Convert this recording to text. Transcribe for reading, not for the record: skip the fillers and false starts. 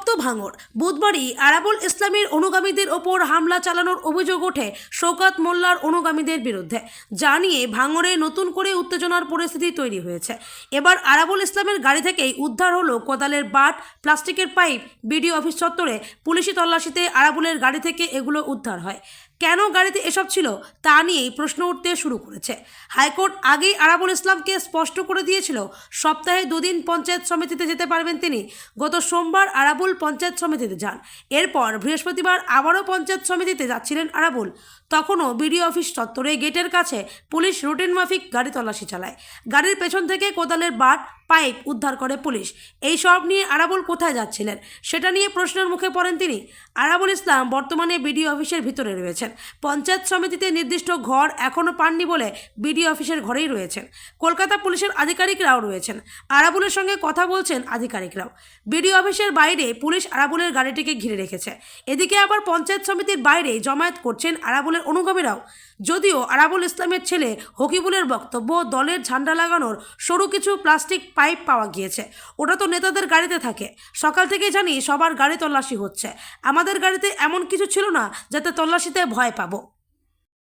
রীতিমতো ভাঙড়। বুধবারই আরাবুল ইসলামের অনুগামীদের ওপর হামলা চালানোর অভিযোগ ওঠে শওকত মোল্লার অনুগামীদের বিরুদ্ধে, যা নিয়ে ভাঙড়ে নতুন করে উত্তেজনার পরিস্থিতি তৈরি হয়েছে। এবার আরাবুল ইসলামের গাড়ি থেকেই উদ্ধার হলো কোদালের বাট, প্লাস্টিকের পাইপ। বিডিও অফিস চত্বরে পুলিশি তল্লাশিতে আরাবুলের গাড়ি থেকে এগুলো উদ্ধার হয়। কেন গাড়িতে এসব ছিল তা নিয়েই প্রশ্ন উঠতে শুরু করেছে। হাইকোর্ট আগেই আরাবুল ইসলামকে স্পষ্ট করে দিয়েছিল সপ্তাহে 2 দিন পঞ্চায়েত সমিতিতে যেতে পারবেন তিনি। গত সোমবার আরাবুল পঞ্চায়েত সমিতিতে যান। এরপর বৃহস্পতিবার আবারও পঞ্চায়েত সমিতিতে যাচ্ছিলেন আরাবুল। তখনও বিডিও অফিস চত্বরে গেটের কাছে পুলিশ রুটিন মাফিক গাড়ি তল্লাশি চালায়। গাড়ির পেছন থেকে কোদালের বাট, পাইপ উদ্ধার করে পুলিশ। এই সব নিয়ে আরাবুল কোথায় যাচ্ছিলেন সেটা নিয়ে প্রশ্নের মুখে পড়েন তিনি। আরাবুল ইসলাম বর্তমানে বিডিও অফিসের ভিতরে রয়েছেন। পঞ্চায়েত সমিতিতে নির্দিষ্ট ঘর এখনও পাননি বলে বিডিও অফিসের ঘরেই রয়েছেন। কলকাতা পুলিশের আধিকারিকরাও রয়েছেন। আরাবুলের সঙ্গে কথা বলছেন আধিকারিকরাও। বিডিও অফিসের বাইরে পুলিশ আরাবুলের গাড়িটিকে ঘিরে রেখেছে। এদিকে আবার পঞ্চায়েত সমিতির বাইরে জমায়েত করছেন আরাবুলের অনুগামীরাও। যদিও আরাবুল ইসলামের ছেলে হকিবুলের বক্তব্য, দলের ঝান্ডা লাগানোর সরু কিছু প্লাস্টিক পাইপ পাওয়া গিয়েছে। ওটা তো নেতাদের গাড়িতে থাকে। সকাল থেকে জানি সবার গাড়ি তল্লাশি হচ্ছে। আমাদের গাড়িতে এমন কিছু ছিল না যাতে তল্লাশিতে ভয় পাবো।